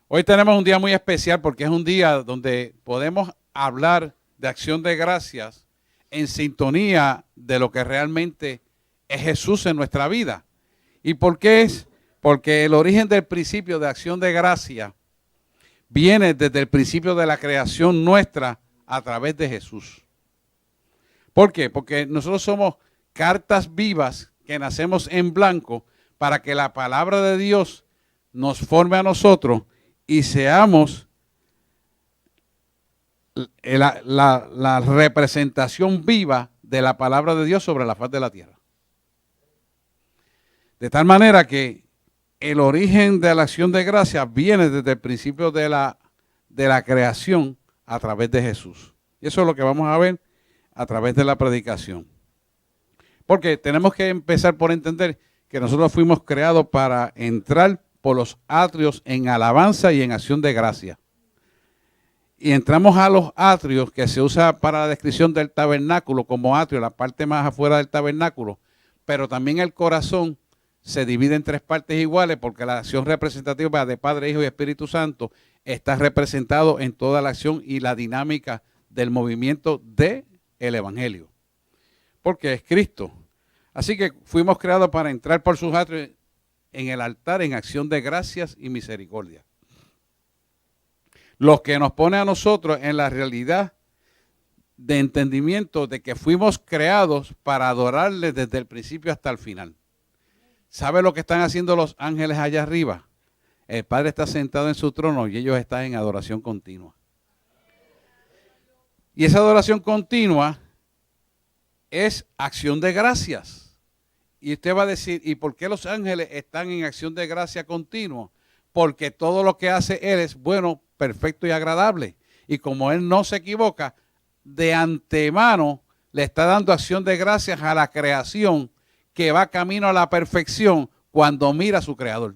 Hoy tenemos un día muy especial porque es un día donde podemos hablar de acción de gracias en sintonía de lo que realmente es Jesús en nuestra vida. ¿Y por qué es? Porque el origen del principio de acción de gracia viene desde el principio de la creación nuestra a través de Jesús. ¿Por qué? Porque nosotros somos cartas vivas que nacemos en blanco para que la palabra de Dios nos forme a nosotros y seamos la representación viva de la palabra de Dios sobre la faz de la tierra. De tal manera que el origen de la acción de gracia viene desde el principio de la creación a través de Jesús. Y eso es lo que vamos a ver a través de la predicación. Porque tenemos que empezar por entender que nosotros fuimos creados para entrar por los atrios en alabanza y en acción de gracia. Y entramos a los atrios que se usa para la descripción del tabernáculo como atrio, la parte más afuera del tabernáculo, pero también el corazón se divide en tres partes iguales porque la acción representativa de Padre, Hijo y Espíritu Santo está representado en toda la acción y la dinámica del movimiento del Evangelio. Porque es Cristo. Así que fuimos creados para entrar por sus atrios en el altar en acción de gracias y misericordia. Lo que nos pone a nosotros en la realidad de entendimiento de que fuimos creados para adorarle desde el principio hasta el final. ¿Sabe lo que están haciendo los ángeles allá arriba? El Padre está sentado en su trono y ellos están en adoración continua. Y esa adoración continua es acción de gracias. Y usted va a decir, ¿y por qué los ángeles están en acción de gracia continua? Porque todo lo que hace Él es bueno, perfecto y agradable. Y como Él no se equivoca, de antemano le está dando acción de gracias a la creación que va camino a la perfección cuando mira a su Creador.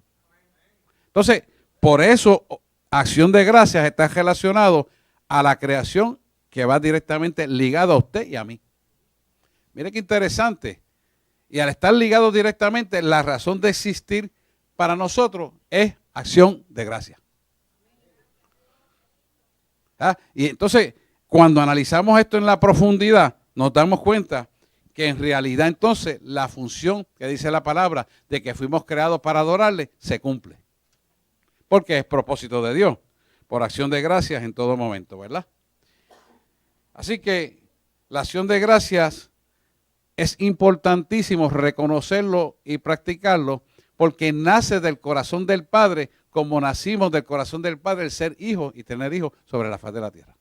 Entonces, por eso acción de gracias está relacionado a la creación que va directamente ligado a usted y a mí. Mire qué interesante. Y al estar ligado directamente, la razón de existir para nosotros es acción de gracia. ¿Ah? Y entonces, cuando analizamos esto en la profundidad, nos damos cuenta que en realidad entonces la función que dice la palabra de que fuimos creados para adorarle se cumple. Porque es propósito de Dios, por acción de gracias en todo momento, ¿verdad? Así que la acción de gracias es importantísimo reconocerlo y practicarlo porque nace del corazón del Padre como nacimos del corazón del Padre el ser hijos y tener hijos sobre la faz de la tierra.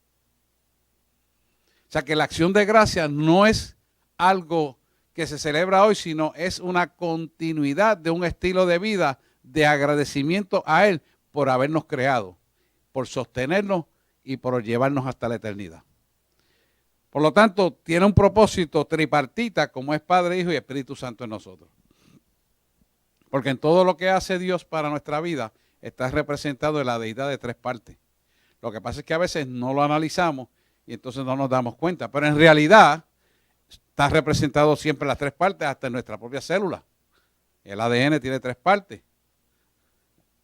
O sea que la acción de gracias no es algo que se celebra hoy, sino es una continuidad de un estilo de vida de agradecimiento a Él por habernos creado, por sostenernos y por llevarnos hasta la eternidad. Por lo tanto, tiene un propósito tripartita como es Padre, Hijo y Espíritu Santo en nosotros. Porque en todo lo que hace Dios para nuestra vida está representado en la deidad de tres partes. Lo que pasa es que a veces no lo analizamos y entonces no nos damos cuenta. Pero en realidad está representado siempre las tres partes hasta en nuestra propia célula. El ADN tiene tres partes.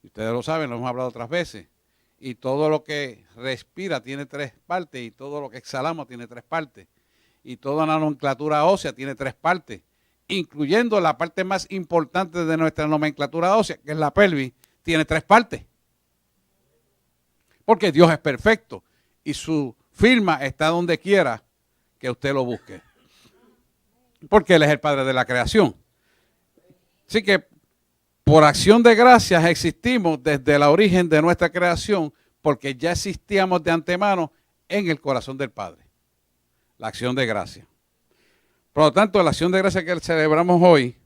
Y ustedes lo saben, lo hemos hablado otras veces. Y todo lo que respira tiene tres partes y todo lo que exhalamos tiene tres partes. Y toda la nomenclatura ósea tiene tres partes, incluyendo la parte más importante de nuestra nomenclatura ósea, que es la pelvis, tiene tres partes. Porque Dios es perfecto y su firma está donde quiera que usted lo busque. Porque Él es el Padre de la creación. Así que por acción de gracias existimos desde el origen de nuestra creación porque ya existíamos de antemano en el corazón del Padre. La acción de gracia. Por lo tanto, la acción de gracia que celebramos hoy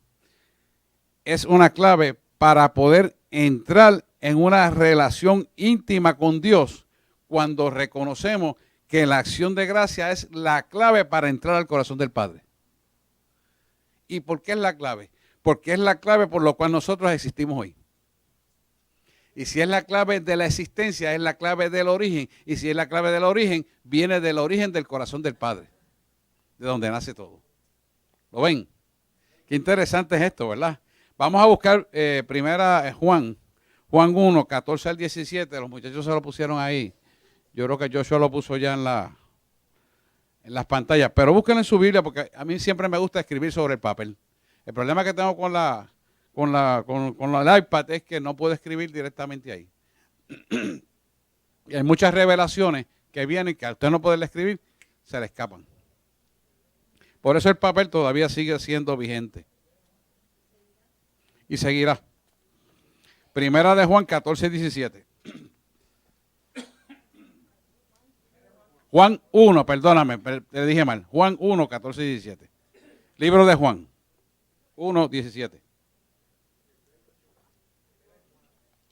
es una clave para poder entrar en una relación íntima con Dios cuando reconocemos que la acción de gracia es la clave para entrar al corazón del Padre. ¿Y por qué es la clave? Porque es la clave por lo cual nosotros existimos hoy. Y si es la clave de la existencia, es la clave del origen. Y si es la clave del origen, viene del origen del corazón del Padre, de donde nace todo. ¿Lo ven? Qué interesante es esto, ¿verdad? Vamos a buscar primera Juan Juan 1, 14 al 17, los muchachos se lo pusieron ahí. Yo creo que Joshua lo puso ya en las pantallas, pero búsquenlo en su Biblia porque a mí siempre me gusta escribir sobre el papel. El problema que tengo con el iPad es que no puedo escribir directamente ahí. Y hay muchas revelaciones que vienen que a usted no poder escribir, se le escapan. Por eso el papel todavía sigue siendo vigente. Y seguirá. Primera de Juan 14, 17. Juan 1, perdóname, te dije mal. Juan 1, 14 y 17. Libro de Juan 1, 17.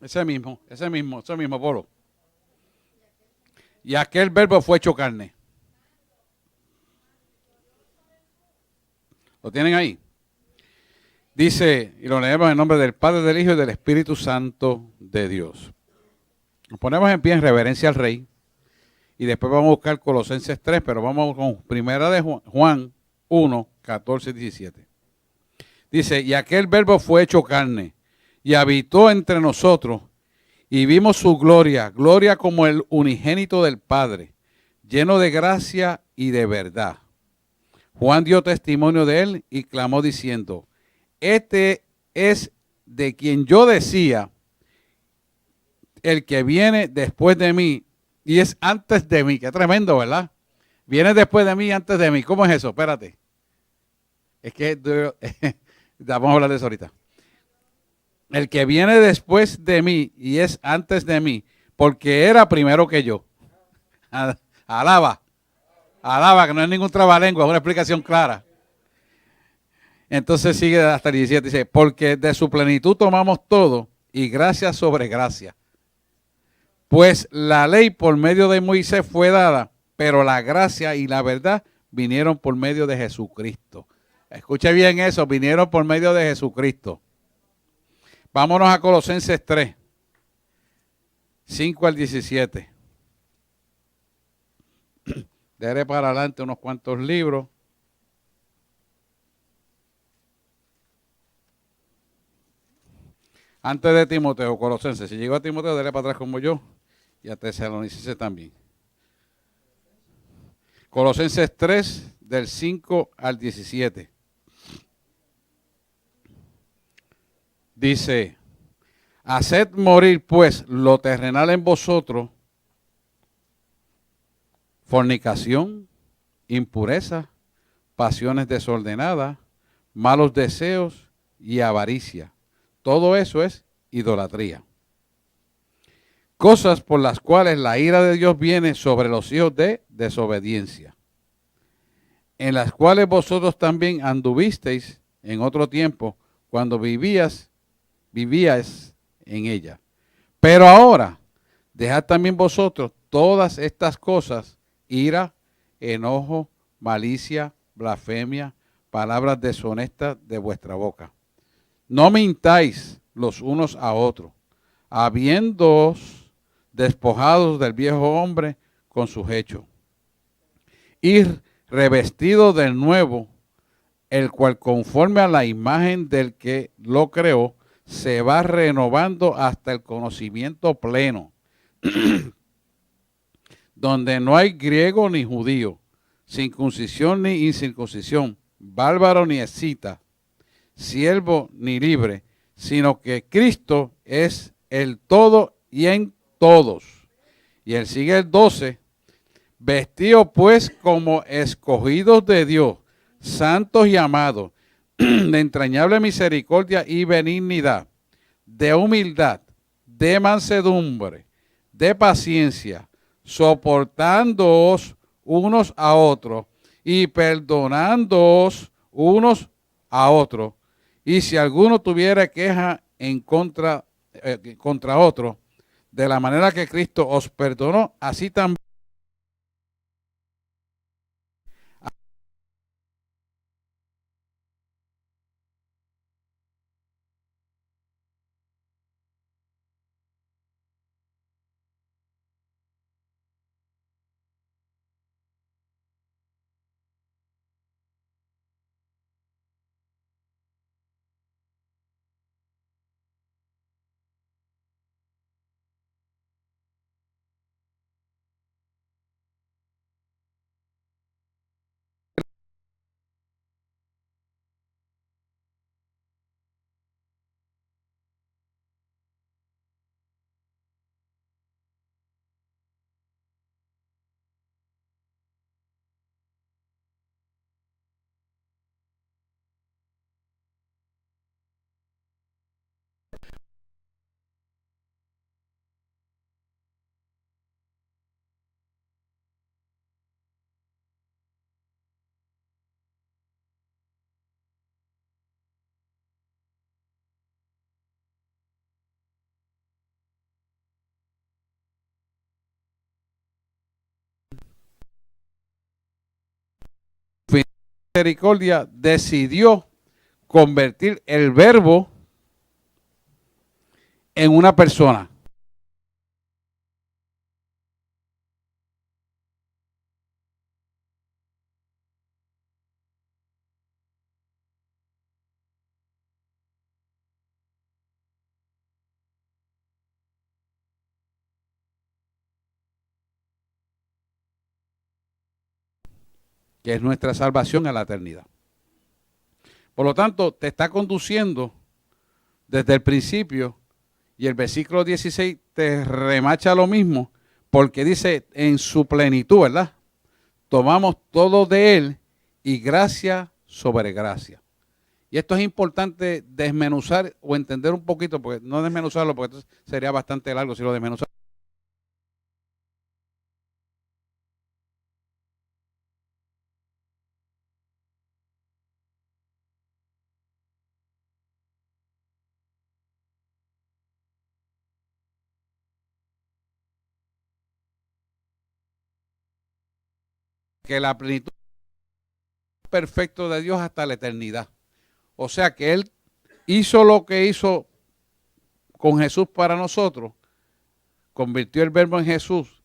Ese mismo, Polo. Y aquel verbo fue hecho carne. ¿Lo tienen ahí? Dice, y lo leemos en nombre del Padre, del Hijo y del Espíritu Santo de Dios. Nos ponemos en pie en reverencia al Rey. Y después vamos a buscar Colosenses 3, pero vamos con primera de Juan 1, 14 y 17. Dice, y aquel verbo fue hecho carne y habitó entre nosotros y vimos su gloria, gloria como el unigénito del Padre, lleno de gracia y de verdad. Juan dio testimonio de él y clamó diciendo, este es de quien yo decía, el que viene después de mí y es antes de mí. Qué tremendo, ¿verdad? Viene después de mí y antes de mí. ¿Cómo es eso? Espérate. Es que vamos a hablar de eso ahorita. El que viene después de mí y es antes de mí, porque era primero que yo. Alaba, que no es ningún trabalengua, es una explicación clara. Entonces sigue hasta el 17, dice, porque de su plenitud tomamos todo y gracia sobre gracia. Pues la ley por medio de Moisés fue dada, pero la gracia y la verdad vinieron por medio de Jesucristo. Escuche bien eso, vinieron por medio de Jesucristo. Vámonos a Colosenses 3, 5 al 17. Daré para adelante unos cuantos libros. Antes de Timoteo, Colosenses. Si llegó a Timoteo, dale para atrás como yo. Y a Tesalonicenses también. Colosenses 3, del 5 al 17. Dice, haced morir pues lo terrenal en vosotros, fornicación, impureza, pasiones desordenadas, malos deseos y avaricia. Todo eso es idolatría. Cosas por las cuales la ira de Dios viene sobre los hijos de desobediencia, en las cuales vosotros también anduvisteis en otro tiempo cuando vivíais en ella. Pero ahora, dejad también vosotros todas estas cosas, ira, enojo, malicia, blasfemia, palabras deshonestas de vuestra boca. No mintáis los unos a otros, habiéndoos despojados del viejo hombre con sus hechos, y revestido del nuevo, el cual conforme a la imagen del que lo creó, se va renovando hasta el conocimiento pleno, donde no hay griego ni judío, circuncisión ni incircuncisión, bárbaro ni escita, siervo ni libre, sino que Cristo es el todo y en todos. Y él sigue el 12, vestidos pues como escogidos de Dios, santos y amados, de entrañable misericordia y benignidad, de humildad, de mansedumbre, de paciencia, soportándoos unos a otros y perdonándoos unos a otros. Y si alguno tuviera queja en contra otro, de la manera que Cristo os perdonó, así también misericordia decidió convertir el verbo en una persona. Que es nuestra salvación a la eternidad. Por lo tanto, te está conduciendo desde el principio, y el versículo 16 te remacha lo mismo, porque dice en su plenitud, ¿verdad? Tomamos todo de él y gracia sobre gracia. Y esto es importante desmenuzar o entender un poquito, porque no desmenuzarlo, porque esto sería bastante largo si lo desmenuzamos. Que la plenitud perfecto de Dios hasta la eternidad. O sea que Él hizo lo que hizo con Jesús para nosotros, convirtió el verbo en Jesús.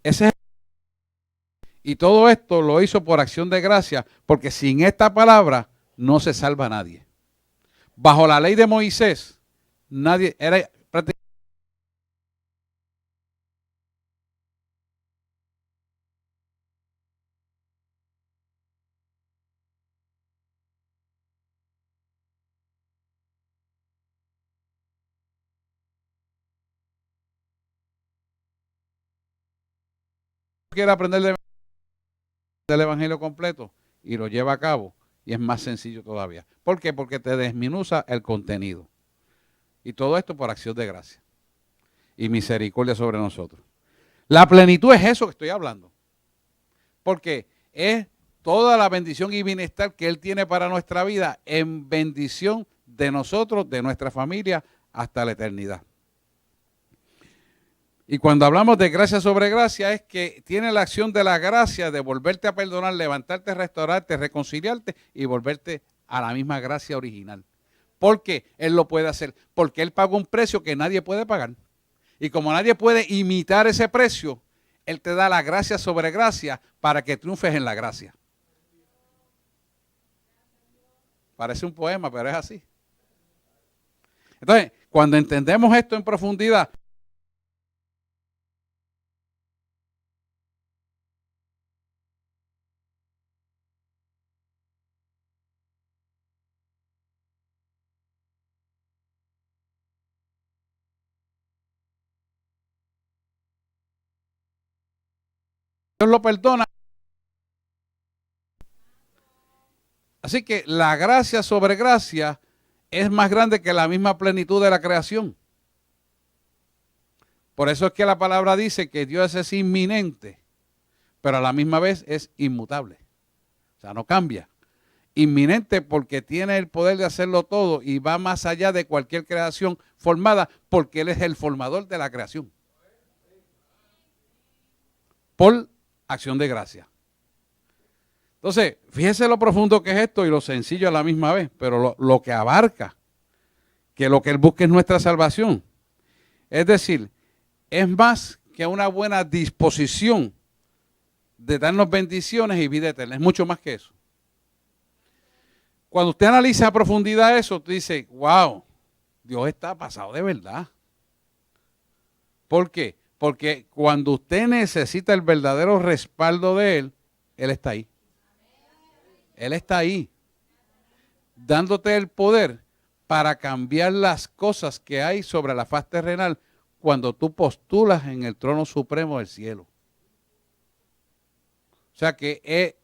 Ese es, y todo esto lo hizo por acción de gracia, porque sin esta palabra no se salva nadie. Bajo la ley de Moisés, nadie era prácticamente quiere aprender del evangelio completo y lo lleva a cabo, y es más sencillo todavía. ¿Por qué? Porque te desminuza el contenido. Y todo esto por acción de gracia y misericordia sobre nosotros. La plenitud es eso que estoy hablando. Porque es toda la bendición y bienestar que Él tiene para nuestra vida en bendición de nosotros, de nuestra familia, hasta la eternidad. Y cuando hablamos de gracia sobre gracia, es que tiene la acción de la gracia de volverte a perdonar, levantarte, restaurarte, reconciliarte y volverte a la misma gracia original. ¿Por qué Él lo puede hacer? Porque Él pagó un precio que nadie puede pagar. Y como nadie puede imitar ese precio, Él te da la gracia sobre gracia para que triunfes en la gracia. Parece un poema, pero es así. Entonces, cuando entendemos esto en profundidad, Dios lo perdona. Así que la gracia sobre gracia es más grande que la misma plenitud de la creación. Por eso es que la palabra dice que Dios es inminente, pero a la misma vez es inmutable. O sea, no cambia. Inminente porque tiene el poder de hacerlo todo y va más allá de cualquier creación formada, porque Él es el formador de la creación. Por acción de gracia. Entonces, fíjese lo profundo que es esto y lo sencillo a la misma vez, pero lo que abarca, que lo que Él busca es nuestra salvación. Es decir, es más que una buena disposición de darnos bendiciones y vida eterna. Es mucho más que eso. Cuando usted analiza a profundidad eso, usted dice, wow, Dios está pasado de verdad. ¿Por qué? Porque cuando usted necesita el verdadero respaldo de Él, Él está ahí. Él está ahí, dándote el poder para cambiar las cosas que hay sobre la faz terrenal cuando tú postulas en el trono supremo del cielo. O sea que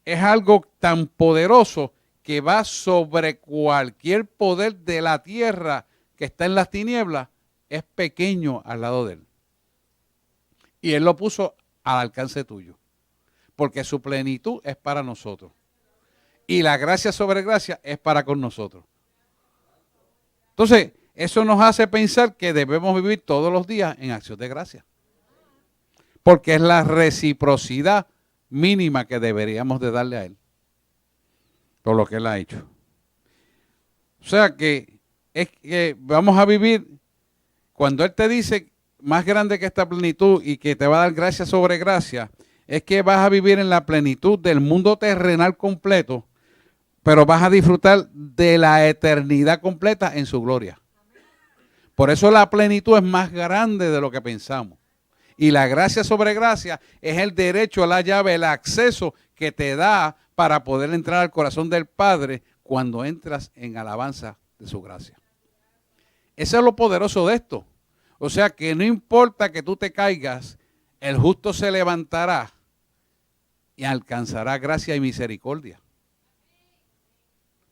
es algo tan poderoso que va sobre cualquier poder de la tierra que está en las tinieblas, es pequeño al lado de Él. Y Él lo puso al alcance tuyo. Porque su plenitud es para nosotros. Y la gracia sobre gracia es para con nosotros. Entonces, eso nos hace pensar que debemos vivir todos los días en acción de gracia. Porque es la reciprocidad mínima que deberíamos de darle a Él. Por lo que Él ha hecho. O sea que es que vamos a vivir, cuando Él te dice más grande que esta plenitud y que te va a dar gracia sobre gracia, es que vas a vivir en la plenitud del mundo terrenal completo, pero vas a disfrutar de la eternidad completa en su gloria. Por eso la plenitud es más grande de lo que pensamos. Y la gracia sobre gracia es el derecho a la llave, el acceso que te da para poder entrar al corazón del Padre cuando entras en alabanza de su gracia. Eso es lo poderoso de esto. O sea que no importa que tú te caigas, el justo se levantará y alcanzará gracia y misericordia.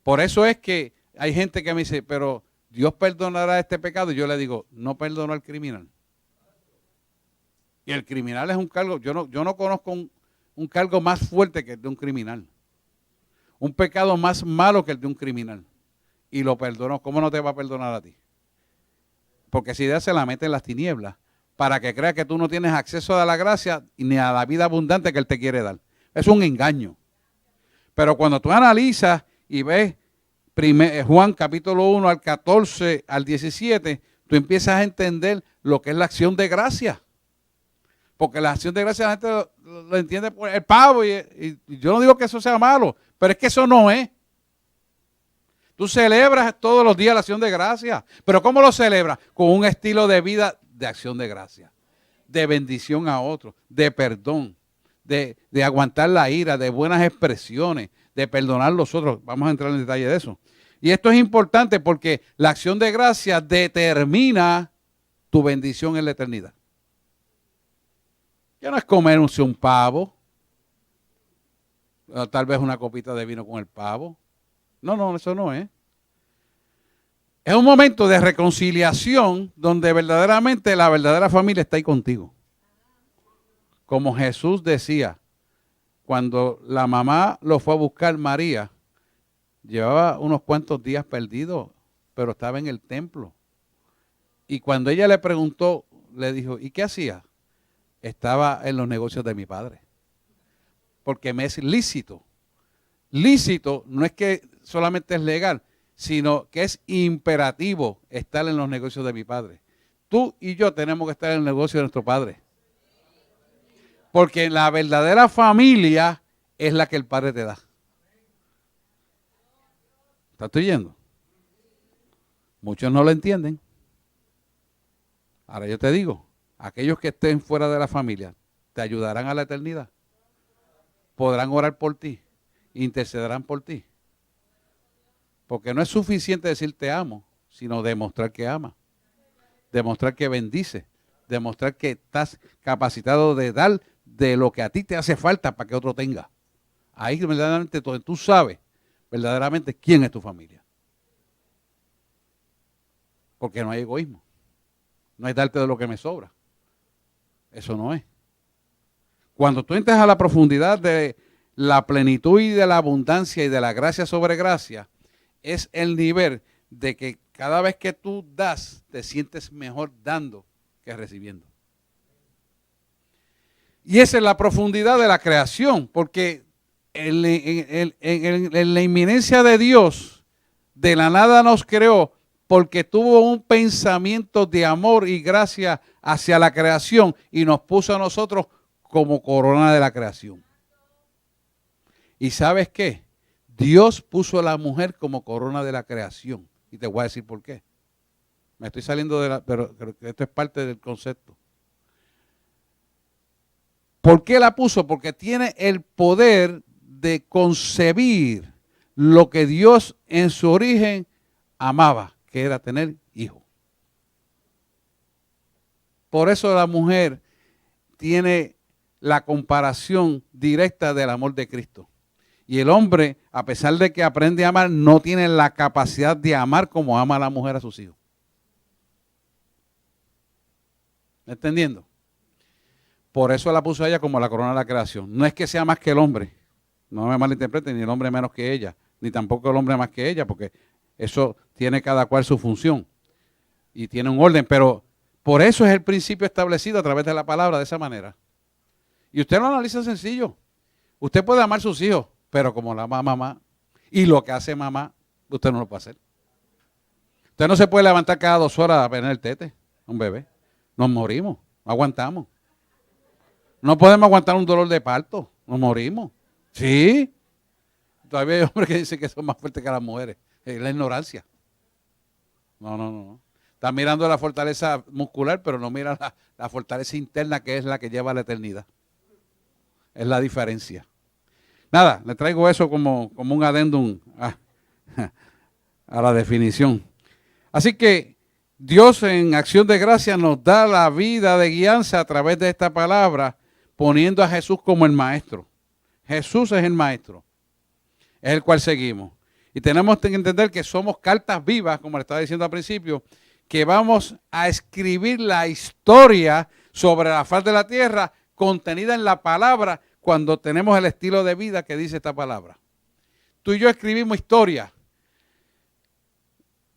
Por eso es que hay gente que me dice, pero Dios perdonará este pecado. Y yo le digo, no perdonó al criminal. Y el criminal es un cargo, yo no conozco un cargo más fuerte que el de un criminal. Un pecado más malo que el de un criminal. Y lo perdonó. ¿Cómo no te va a perdonar a ti? Porque si Dios se la mete en las tinieblas para que crea que tú no tienes acceso a la gracia ni a la vida abundante que Él te quiere dar. Es un engaño. Pero cuando tú analizas y ves Juan capítulo 1 al 14 al 17, tú empiezas a entender lo que es la acción de gracia. Porque la acción de gracia la gente lo entiende por el pavo y yo no digo que eso sea malo, pero es que eso no es. Tú celebras todos los días la acción de gracia, pero ¿cómo lo celebras? Con un estilo de vida de acción de gracia, de bendición a otros, de perdón, de aguantar la ira, de buenas expresiones, de perdonar a los otros. Vamos a entrar en detalle de eso. Y esto es importante porque la acción de gracia determina tu bendición en la eternidad. Ya no es comerse un pavo, o tal vez una copita de vino con el pavo. No, eso no es. Es un momento de reconciliación donde verdaderamente la verdadera familia está ahí contigo. Como Jesús decía, cuando la mamá lo fue a buscar, María, llevaba unos cuantos días perdido, pero estaba en el templo. Y cuando ella le preguntó, le dijo, ¿y qué hacía? Estaba en los negocios de mi padre. Porque me es lícito. Lícito no es que solamente es legal, sino que es imperativo estar en los negocios de mi padre. Tú y yo tenemos que estar en el negocio de nuestro padre. Porque la verdadera familia es la que el Padre te da. ¿Estás oyendo? Muchos no lo entienden. Ahora yo te digo, aquellos que estén fuera de la familia, ¿te ayudarán a la eternidad? ¿Podrán orar por ti? ¿Intercederán por ti? Porque no es suficiente decir te amo, sino demostrar que ama. Demostrar que bendice. Demostrar que estás capacitado de dar de lo que a ti te hace falta para que otro tenga. Ahí verdaderamente tú sabes verdaderamente quién es tu familia. Porque no hay egoísmo. No hay darte de lo que me sobra. Eso no es. Cuando tú entras a la profundidad de la plenitud y de la abundancia y de la gracia sobre gracia, es el nivel de que cada vez que tú das, te sientes mejor dando que recibiendo. Y esa es la profundidad de la creación, porque en la inminencia de Dios, de la nada nos creó, porque tuvo un pensamiento de amor y gracia hacia la creación y nos puso a nosotros como corona de la creación. ¿Y sabes qué? Dios puso a la mujer como corona de la creación. Y te voy a decir por qué. Me estoy saliendo de pero esto es parte del concepto. ¿Por qué la puso? Porque tiene el poder de concebir lo que Dios en su origen amaba, que era tener hijos. Por eso la mujer tiene la comparación directa del amor de Cristo. Y el hombre, a pesar de que aprende a amar, no tiene la capacidad de amar como ama la mujer a sus hijos. ¿Entendiendo? Por eso la puso a ella como la corona de la creación. No es que sea más que el hombre, no me malinterpreten, ni el hombre menos que ella, ni tampoco el hombre más que ella, porque eso tiene cada cual su función y tiene un orden, pero por eso es el principio establecido a través de la palabra de esa manera. Y usted lo analiza sencillo. Usted puede amar a sus hijos, pero como la ama mamá, y lo que hace mamá, usted no lo puede hacer. Usted no se puede levantar cada 2 horas a poner el tete a un bebé. Nos morimos, no aguantamos. No podemos aguantar un dolor de parto, nos morimos. Sí. Todavía hay hombres que dicen que son más fuertes que las mujeres. Es la ignorancia. No. Está mirando la fortaleza muscular, pero no mira la fortaleza interna, que es la que lleva a la eternidad. Es la diferencia. Nada, le traigo eso como un adendum a la definición. Así que Dios en acción de gracia nos da la vida de guianza a través de esta palabra, poniendo a Jesús como el maestro. Jesús es el maestro, es el cual seguimos. Y tenemos que entender que somos cartas vivas, como le estaba diciendo al principio, que vamos a escribir la historia sobre la faz de la tierra contenida en la palabra cuando tenemos el estilo de vida que dice esta palabra. Tú y yo escribimos historia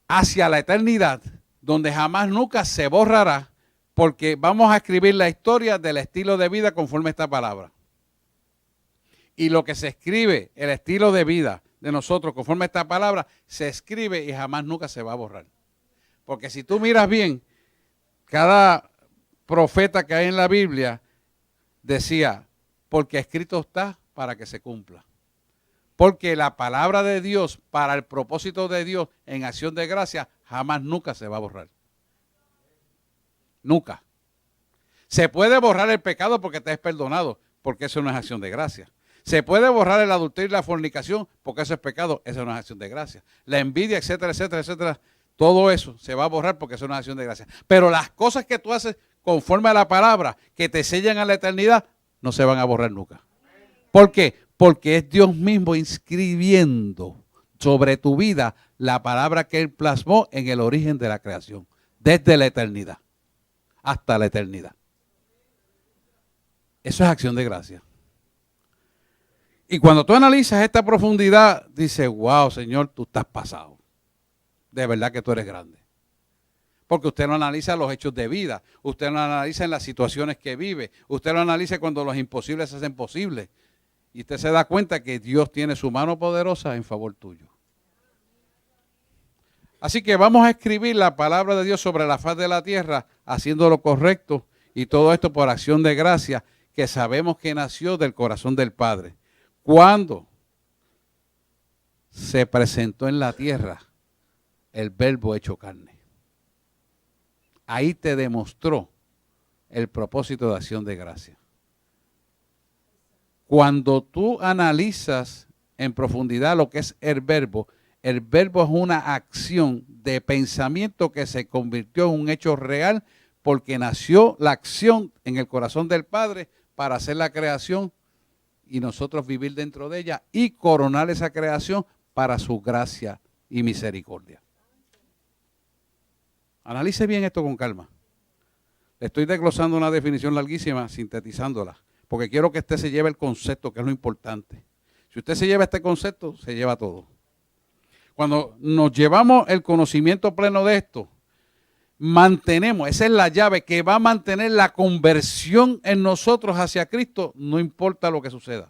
hacia la eternidad, donde jamás nunca se borrará, porque vamos a escribir la historia del estilo de vida conforme a esta palabra. Y lo que se escribe, el estilo de vida de nosotros conforme a esta palabra, se escribe y jamás nunca se va a borrar. Porque si tú miras bien, cada profeta que hay en la Biblia decía, porque escrito está para que se cumpla. Porque la palabra de Dios, para el propósito de Dios en acción de gracia, jamás nunca se va a borrar. Nunca. Se puede borrar el pecado porque te es perdonado, porque eso no es acción de gracia. Se puede borrar el adulterio y la fornicación porque eso es pecado, eso no es acción de gracia. La envidia, etcétera, etcétera, etcétera, todo eso se va a borrar porque eso no es acción de gracia. Pero las cosas que tú haces conforme a la palabra, que te sellan a la eternidad, no se van a borrar nunca. ¿Por qué? Porque es Dios mismo inscribiendo sobre tu vida la palabra que Él plasmó en el origen de la creación, desde la eternidad hasta la eternidad. Eso es acción de gracia. Y cuando tú analizas esta profundidad, dices, wow, Señor, tú estás pasado. De verdad que tú eres grande. Porque usted no analiza los hechos de vida, usted no analiza en las situaciones que vive, usted lo analiza cuando los imposibles se hacen posibles. Y usted se da cuenta que Dios tiene su mano poderosa en favor tuyo. Así que vamos a escribir la palabra de Dios sobre la faz de la tierra, haciendo lo correcto, y todo esto por acción de gracia, que sabemos que nació del corazón del Padre. Cuando se presentó en la tierra el Verbo hecho carne. Ahí te demostró el propósito de acción de gracia. Cuando tú analizas en profundidad lo que es el verbo es una acción de pensamiento que se convirtió en un hecho real porque nació la acción en el corazón del Padre para hacer la creación y nosotros vivir dentro de ella y coronar esa creación para su gracia y misericordia. Analice bien esto con calma. Le estoy desglosando una definición larguísima, sintetizándola, porque quiero que usted se lleve el concepto, que es lo importante. Si usted se lleva este concepto, se lleva todo. Cuando nos llevamos el conocimiento pleno de esto, mantenemos, esa es la llave que va a mantener la conversión en nosotros hacia Cristo, no importa lo que suceda,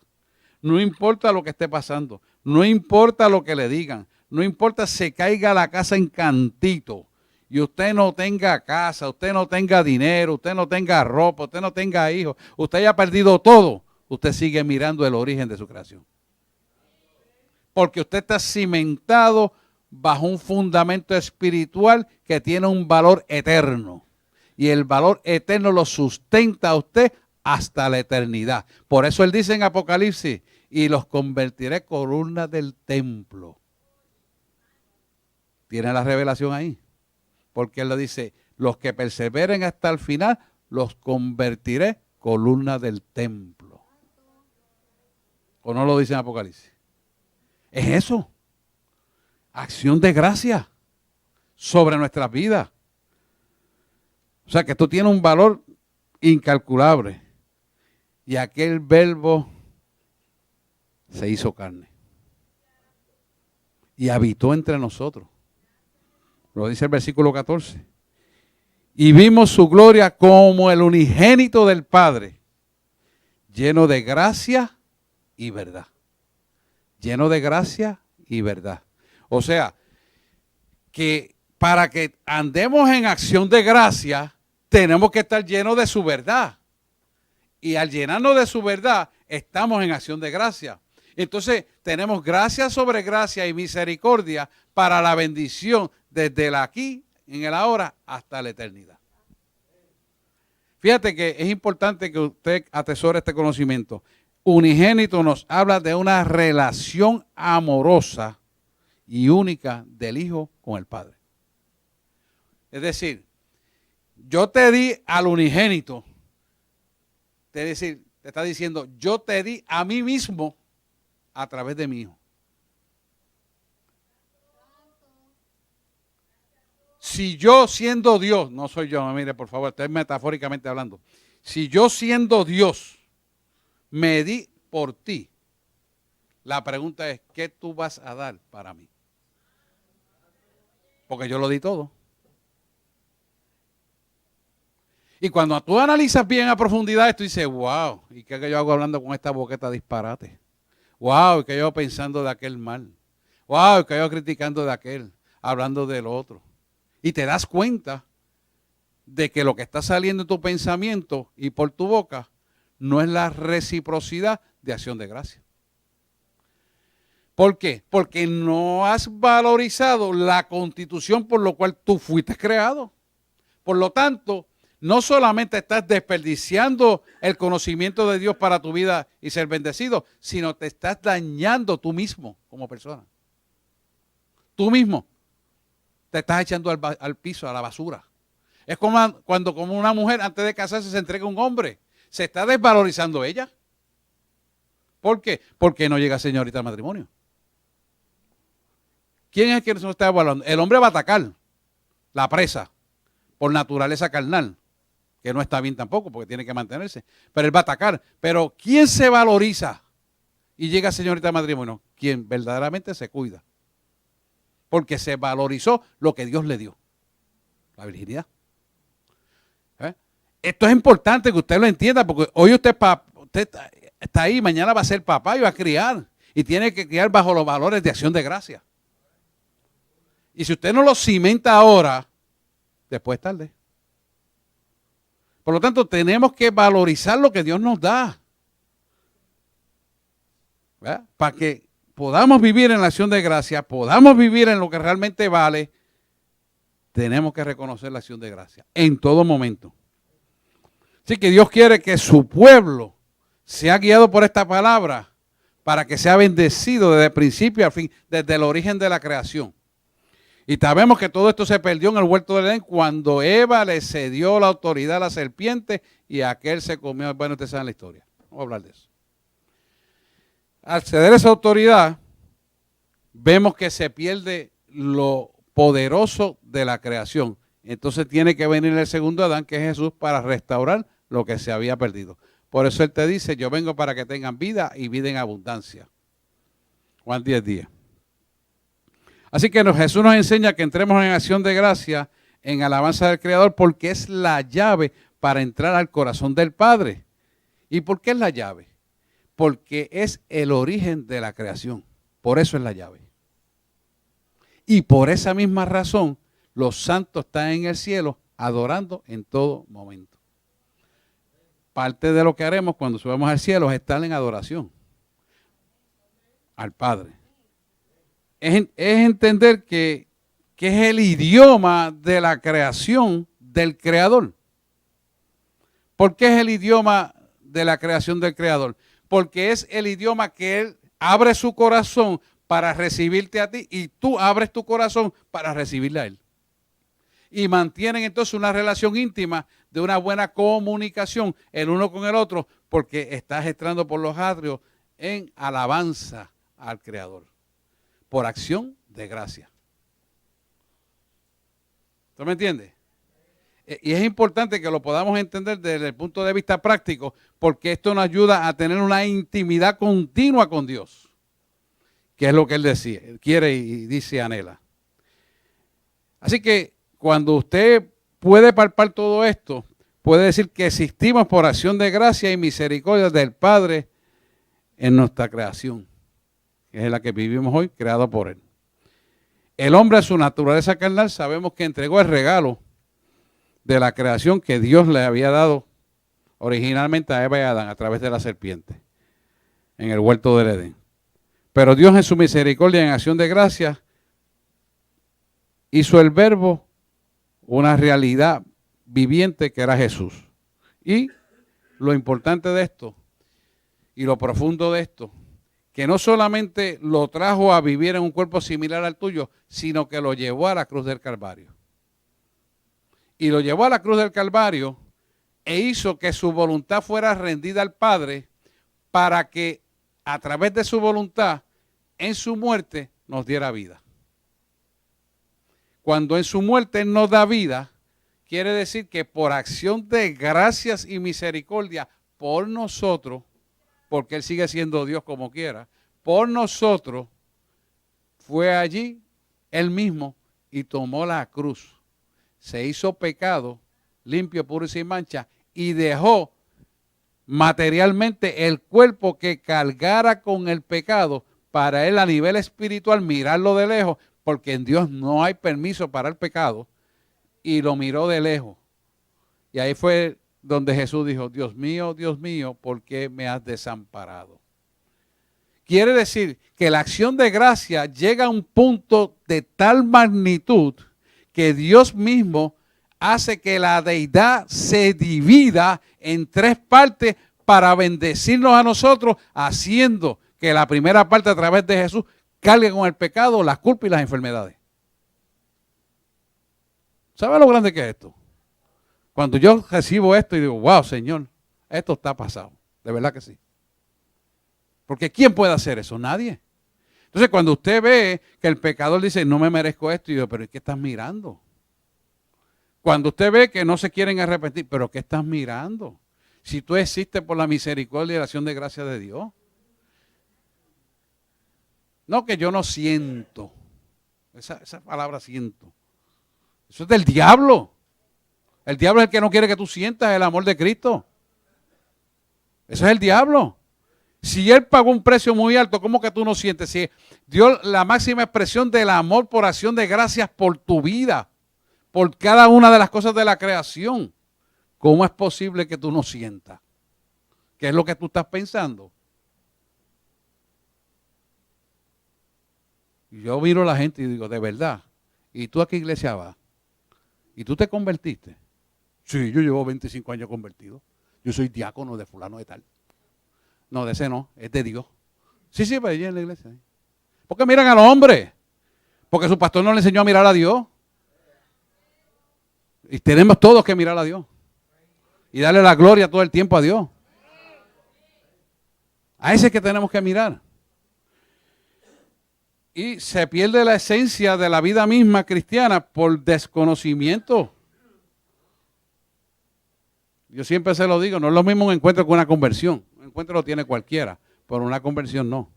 no importa lo que esté pasando, no importa lo que le digan, no importa si caiga la casa en cantito y usted no tenga casa, usted no tenga dinero, usted no tenga ropa, usted no tenga hijos, usted haya perdido todo, usted sigue mirando el origen de su creación. Porque usted está cimentado bajo un fundamento espiritual que tiene un valor eterno. Y el valor eterno lo sustenta a usted hasta la eternidad. Por eso él dice en Apocalipsis, y los convertiré columnas del templo. Tiene la revelación ahí. Porque él lo dice, los que perseveren hasta el final, los convertiré columnas del templo. ¿O no lo dice en Apocalipsis? Es eso. Acción de gracia sobre nuestras vidas. O sea que esto tiene un valor incalculable. Y aquel verbo se hizo carne y habitó entre nosotros. Lo dice el versículo 14. Y vimos su gloria como el unigénito del Padre, lleno de gracia y verdad. Lleno de gracia y verdad. O sea, que para que andemos en acción de gracia, tenemos que estar llenos de su verdad. Y al llenarnos de su verdad, estamos en acción de gracia. Entonces, tenemos gracia sobre gracia y misericordia para la bendición desde el aquí, en el ahora, hasta la eternidad. Fíjate que es importante que usted atesore este conocimiento. Unigénito nos habla de una relación amorosa y única del Hijo con el Padre. Es decir, yo te di al unigénito. Es decir, te está diciendo, yo te di a mí mismo a través de mi Hijo. Si yo siendo Dios, no soy yo, mire por favor, estoy metafóricamente hablando. Si yo siendo Dios me di por ti, la pregunta es, ¿qué tú vas a dar para mí? Porque yo lo di todo. Y cuando tú analizas bien a profundidad, tú dices, wow, ¿y qué yo hago hablando con esta boqueta disparate? Wow, ¿y qué yo pensando de aquel mal? Wow, ¿y qué yo criticando de aquel, hablando del otro? Y te das cuenta de que lo que está saliendo en tu pensamiento y por tu boca no es la reciprocidad de acción de gracia. ¿Por qué? Porque no has valorizado la constitución por lo cual tú fuiste creado. Por lo tanto, no solamente estás desperdiciando el conocimiento de Dios para tu vida y ser bendecido, sino te estás dañando tú mismo como persona. Tú mismo te estás echando al piso, a la basura. Es como cuando una mujer antes de casarse se entrega a un hombre. Se está desvalorizando ella. ¿Por qué? Porque no llega señorita al matrimonio. ¿Quién es el que nos está evaluando? El hombre va a atacar la presa por naturaleza carnal, que no está bien tampoco porque tiene que mantenerse. Pero él va a atacar. Pero ¿quién se valoriza y llega señorita al matrimonio? Quien verdaderamente se cuida. Porque se valorizó lo que Dios le dio. La virginidad. Esto es importante que usted lo entienda, porque hoy usted está ahí, mañana va a ser papá y va a criar. Y tiene que criar bajo los valores de acción de gracia. Y si usted no lo cimenta ahora, después es tarde. Por lo tanto, tenemos que valorizar lo que Dios nos da. ¿Verdad? Para que podamos vivir en la acción de gracia, podamos vivir en lo que realmente vale, tenemos que reconocer la acción de gracia en todo momento. Así que Dios quiere que su pueblo sea guiado por esta palabra para que sea bendecido desde el principio al fin, desde el origen de la creación. Y sabemos que todo esto se perdió en el huerto del Edén cuando Eva le cedió la autoridad a la serpiente y aquel se comió. Bueno, ustedes saben la historia. Vamos a hablar de eso. Al ceder esa autoridad, vemos que se pierde lo poderoso de la creación. Entonces tiene que venir el segundo Adán, que es Jesús, para restaurar lo que se había perdido. Por eso Él te dice, yo vengo para que tengan vida y vida en abundancia. Juan 10:10. Así que Jesús nos enseña que entremos en acción de gracia, en alabanza del Creador, porque es la llave para entrar al corazón del Padre. ¿Y por qué es la llave? Porque es el origen de la creación. Por eso es la llave. Y por esa misma razón, los santos están en el cielo adorando en todo momento. Parte de lo que haremos cuando subamos al cielo es estar en adoración al Padre. Es entender que es el idioma de la creación del Creador. ¿Por qué es el idioma de la creación del Creador? Porque es el idioma que Él abre su corazón para recibirte a ti y tú abres tu corazón para recibirle a Él. Y mantienen entonces una relación íntima de una buena comunicación el uno con el otro porque estás entrando por los atrios en alabanza al Creador. Por acción de gracia. ¿Tú me entiendes? Y es importante que lo podamos entender desde el punto de vista práctico, porque esto nos ayuda a tener una intimidad continua con Dios, que es lo que Él decía, quiere y dice, anhela. Así que cuando usted puede palpar todo esto, puede decir que existimos por acción de gracia y misericordia del Padre en nuestra creación, que es la que vivimos hoy, creado por Él. El hombre a su naturaleza carnal sabemos que entregó el regalo de la creación que Dios le había dado originalmente a Eva y a Adán a través de la serpiente en el huerto del Edén. Pero Dios en su misericordia, en acción de gracia, hizo el verbo una realidad viviente que era Jesús. Y lo importante de esto y lo profundo de esto, que no solamente lo trajo a vivir en un cuerpo similar al tuyo, sino que lo llevó a la cruz del Calvario. Y lo llevó a la cruz del Calvario e hizo que su voluntad fuera rendida al Padre para que a través de su voluntad, en su muerte, nos diera vida. Cuando en su muerte nos da vida, quiere decir que por acción de gracias y misericordia por nosotros, porque Él sigue siendo Dios como quiera, por nosotros, fue allí Él mismo y tomó la cruz. Se hizo pecado, limpio, puro y sin mancha, y dejó materialmente el cuerpo que cargara con el pecado para Él a nivel espiritual mirarlo de lejos, porque en Dios no hay permiso para el pecado, y lo miró de lejos. Y ahí fue donde Jesús dijo, Dios mío, ¿por qué me has desamparado? Quiere decir que la acción de gracia llega a un punto de tal magnitud que Dios mismo hace que la deidad se divida en tres partes para bendecirnos a nosotros, haciendo que la primera parte a través de Jesús cargue con el pecado, las culpas y las enfermedades. ¿Sabe lo grande que es esto? Cuando yo recibo esto y digo, wow, Señor, esto está pasado. De verdad que sí. Porque ¿quién puede hacer eso? Nadie. Entonces, cuando usted ve que el pecador dice, no me merezco esto, y yo, pero ¿qué estás mirando? Cuando usted ve que no se quieren arrepentir, pero ¿qué estás mirando? Si tú existes por la misericordia y la acción de gracia de Dios. No que yo no siento. Esa palabra siento. Eso es del diablo. El diablo es el que no quiere que tú sientas el amor de Cristo. Eso es el diablo. Si Él pagó un precio muy alto, ¿cómo que tú no sientes? Si dio la máxima expresión del amor por acción de gracias por tu vida, por cada una de las cosas de la creación, ¿cómo es posible que tú no sientas? ¿Qué es lo que tú estás pensando? Y yo miro a la gente y digo, de verdad, ¿y tú a qué iglesia vas? ¿Y tú te convertiste? Sí, yo llevo 25 años convertido. Yo soy diácono de fulano de tal. No, de ese no, es de Dios. Sí, pero allí en la iglesia. ¿Por qué miran a los hombres? Porque su pastor no le enseñó a mirar a Dios. Y tenemos todos que mirar a Dios. Y darle la gloria todo el tiempo a Dios. A ese que tenemos que mirar. Y se pierde la esencia de la vida misma cristiana por desconocimiento. Yo siempre se lo digo, no es lo mismo un encuentro que una conversión. Un encuentro lo tiene cualquiera, pero una conversión no.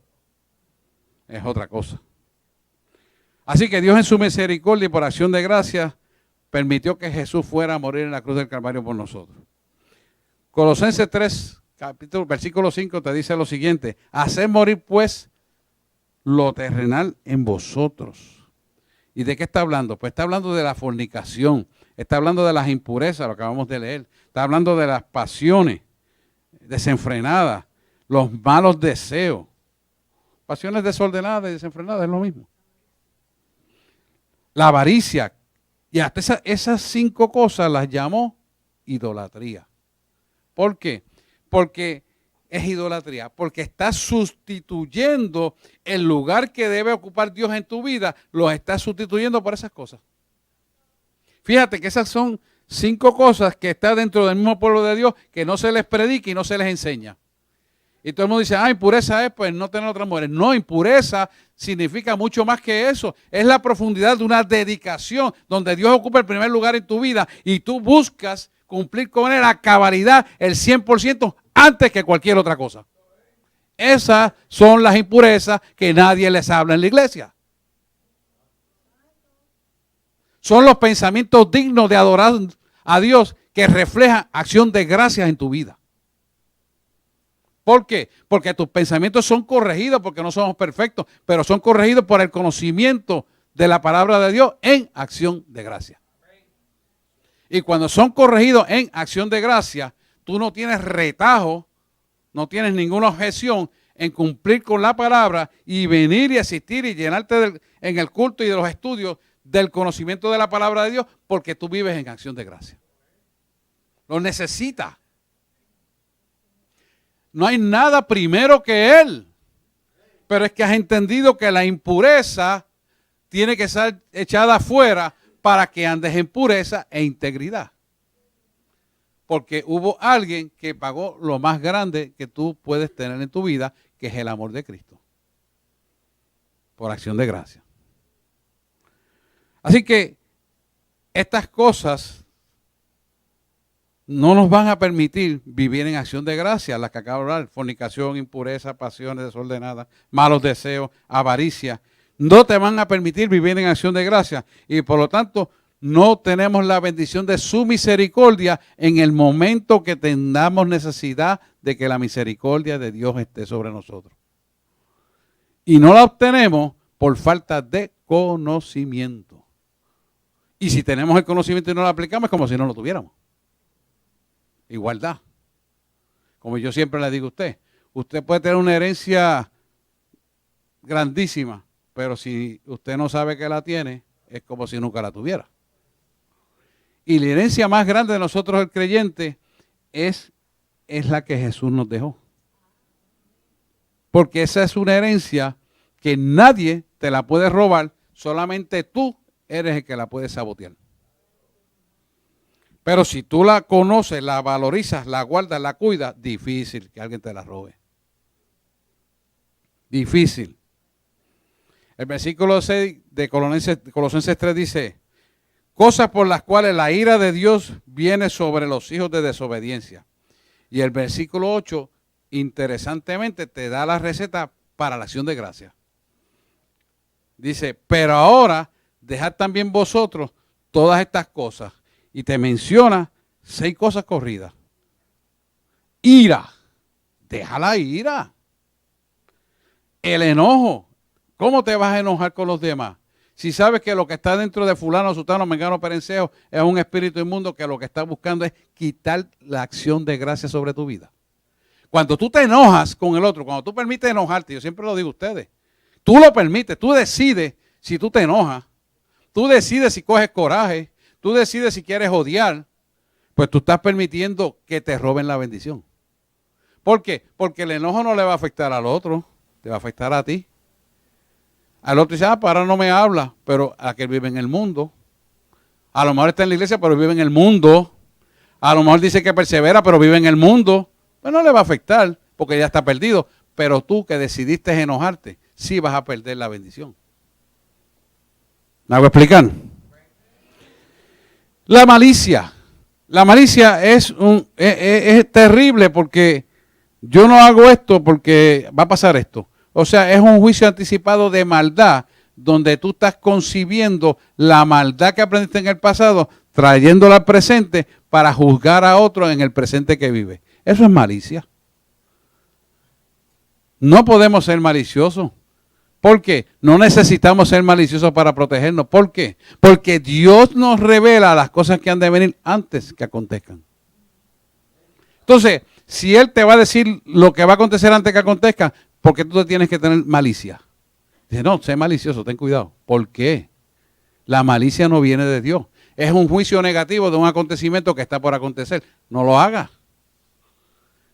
Es otra cosa. Así que Dios en su misericordia y por acción de gracia permitió que Jesús fuera a morir en la cruz del Calvario por nosotros. Colosenses 3, versículo 5 te dice lo siguiente: haced morir pues lo terrenal en vosotros. ¿Y de qué está hablando? Pues está hablando de la fornicación, está hablando de las impurezas, lo que acabamos de leer, está hablando de las pasiones desenfrenadas, los malos deseos. Pasiones desordenadas y desenfrenadas es lo mismo. La avaricia. Y hasta esas 5 cosas las llamó idolatría. ¿Por qué? Porque es idolatría, porque estás sustituyendo el lugar que debe ocupar Dios en tu vida, lo estás sustituyendo por esas cosas. Fíjate que esas son 5 cosas que están dentro del mismo pueblo de Dios que no se les predica y no se les enseña. Y todo el mundo dice, impureza es pues no tener otras mujeres. No, impureza significa mucho más que eso. Es la profundidad de una dedicación donde Dios ocupa el primer lugar en tu vida y tú buscas cumplir con Él a cabalidad, el 100% antes que cualquier otra cosa. Esas son las impurezas que nadie les habla en la iglesia. Son los pensamientos dignos de adorar a Dios que reflejan acción de gracias en tu vida. ¿Por qué? Porque tus pensamientos son corregidos, porque no somos perfectos, pero son corregidos por el conocimiento de la palabra de Dios en acción de gracia. Y cuando son corregidos en acción de gracia, tú no tienes retajo, no tienes ninguna objeción en cumplir con la palabra y venir y asistir y llenarte en el culto y de los estudios del conocimiento de la palabra de Dios, porque tú vives en acción de gracia. Lo necesitas. No hay nada primero que Él. Pero es que has entendido que la impureza tiene que ser echada afuera para que andes en pureza e integridad. Porque hubo alguien que pagó lo más grande que tú puedes tener en tu vida, que es el amor de Cristo. Por acción de gracia. Así que estas cosas no nos van a permitir vivir en acción de gracia, las que acabo de hablar: fornicación, impureza, pasiones desordenadas, malos deseos, avaricia. No te van a permitir vivir en acción de gracia y por lo tanto no tenemos la bendición de su misericordia en el momento que tengamos necesidad de que la misericordia de Dios esté sobre nosotros. Y no la obtenemos por falta de conocimiento. Y si tenemos el conocimiento y no lo aplicamos, es como si no lo tuviéramos. Igualdad. Como yo siempre le digo a usted, usted puede tener una herencia grandísima, pero si usted no sabe que la tiene, es como si nunca la tuviera. Y la herencia más grande de nosotros, el creyente, es la que Jesús nos dejó. Porque esa es una herencia que nadie te la puede robar, solamente tú eres el que la puede sabotear. Pero si tú la conoces, la valorizas, la guardas, la cuidas, difícil que alguien te la robe. Difícil. El versículo 6 de Colosenses 3 dice: cosas por las cuales la ira de Dios viene sobre los hijos de desobediencia. Y el versículo 8, interesantemente, te da la receta para la acción de gracia. Dice: pero ahora dejad también vosotros todas estas cosas. Y te menciona 6 cosas corridas. Ira. Deja la ira. El enojo. ¿Cómo te vas a enojar con los demás? Si sabes que lo que está dentro de fulano, sutano, mengano, perencejo es un espíritu inmundo que lo que está buscando es quitar la acción de gracia sobre tu vida. Cuando tú te enojas con el otro, cuando tú permites enojarte, yo siempre lo digo a ustedes, tú lo permites, tú decides si tú te enojas, tú decides si coges coraje, tú decides si quieres odiar, pues tú estás permitiendo que te roben la bendición. ¿Por qué? Porque el enojo no le va a afectar al otro, te va a afectar a ti. Al otro dice, pues ahora no me habla, pero aquel vive en el mundo. A lo mejor está en la iglesia, pero vive en el mundo. A lo mejor dice que persevera, pero vive en el mundo. Pues no le va a afectar, porque ya está perdido. Pero tú que decidiste enojarte, sí vas a perder la bendición. ¿Me hago explicar? La malicia. La malicia es terrible porque yo no hago esto porque va a pasar esto. O sea, es un juicio anticipado de maldad donde tú estás concibiendo la maldad que aprendiste en el pasado, trayéndola al presente para juzgar a otro en el presente que vive. Eso es malicia. No podemos ser maliciosos. ¿Por qué? No necesitamos ser maliciosos para protegernos. ¿Por qué? Porque Dios nos revela las cosas que han de venir antes que acontezcan. Entonces, si Él te va a decir lo que va a acontecer antes que acontezca, ¿por qué tú te tienes que tener malicia? Dice, no, sé malicioso, ten cuidado. ¿Por qué? La malicia no viene de Dios. Es un juicio negativo de un acontecimiento que está por acontecer. No lo hagas.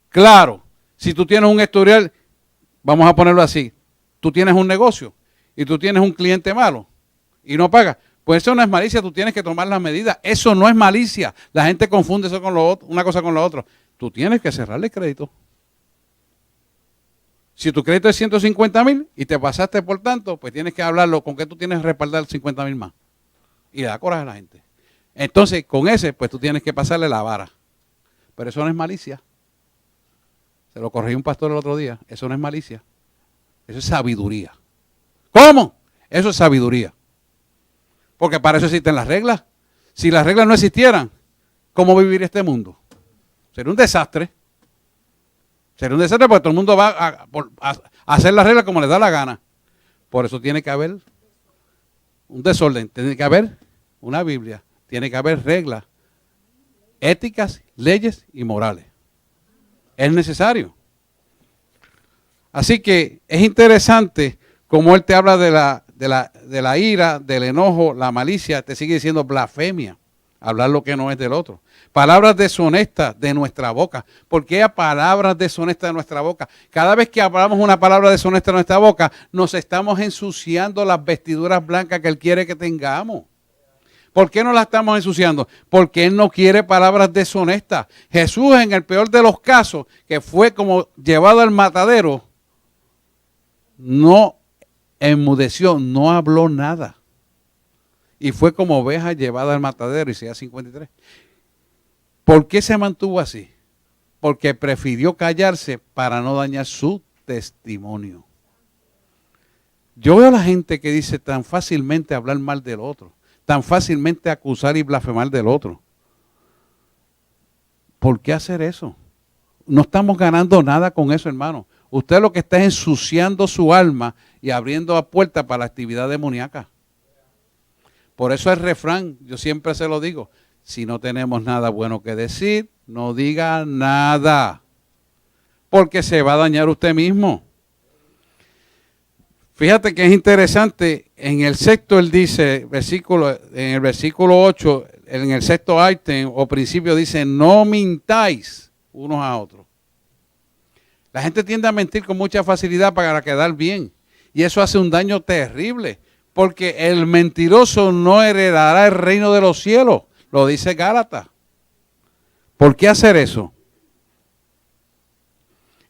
Claro, si tú tienes un historial, vamos a ponerlo así, tú tienes un negocio y tú tienes un cliente malo y no pagas, pues eso no es malicia, tú tienes que tomar las medidas. Eso no es malicia. La gente confunde eso con lo otro, una cosa con lo otro. Tú tienes que cerrarle crédito. Si tu crédito es 150,000 y te pasaste por tanto, pues tienes que hablarlo con que tú tienes que respaldar 50,000 más. Y le da coraje a la gente. Entonces, con ese, pues tú tienes que pasarle la vara. Pero eso no es malicia. Se lo corrigió un pastor el otro día. Eso no es malicia. Eso es sabiduría. ¿Cómo? Eso es sabiduría. Porque para eso existen las reglas. Si las reglas no existieran, ¿cómo viviría este mundo? Sería un desastre. Sería un desastre porque todo el mundo va a hacer las reglas como le da la gana. Por eso tiene que haber un desorden. Tiene que haber una Biblia. Tiene que haber reglas éticas, leyes y morales. Es necesario. Así que es interesante como él te habla de la ira, del enojo, la malicia, te sigue diciendo blasfemia, hablar lo que no es del otro. Palabras deshonestas de nuestra boca. ¿Por qué palabras deshonestas de nuestra boca? Cada vez que hablamos una palabra deshonesta de nuestra boca, nos estamos ensuciando las vestiduras blancas que Él quiere que tengamos. ¿Por qué no la estamos ensuciando? Porque Él no quiere palabras deshonestas. Jesús, en el peor de los casos, que fue como llevado al matadero, no enmudeció, no habló nada. Y fue como oveja llevada al matadero, Isaías 53. ¿Por qué se mantuvo así? Porque prefirió callarse para no dañar su testimonio. Yo veo a la gente que dice tan fácilmente hablar mal del otro, tan fácilmente acusar y blasfemar del otro. ¿Por qué hacer eso? No estamos ganando nada con eso, hermano. Usted lo que está es ensuciando su alma y abriendo la puerta para la actividad demoníaca. Por eso el refrán, yo siempre se lo digo, si no tenemos nada bueno que decir, no diga nada, porque se va a dañar usted mismo. Fíjate que es interesante, en el sexto él dice, en el versículo 8, en el sexto ítem o principio dice, no mintáis unos a otros. La gente tiende a mentir con mucha facilidad para quedar bien, y eso hace un daño terrible, porque el mentiroso no heredará el reino de los cielos, lo dice Gálatas. ¿Por qué hacer eso?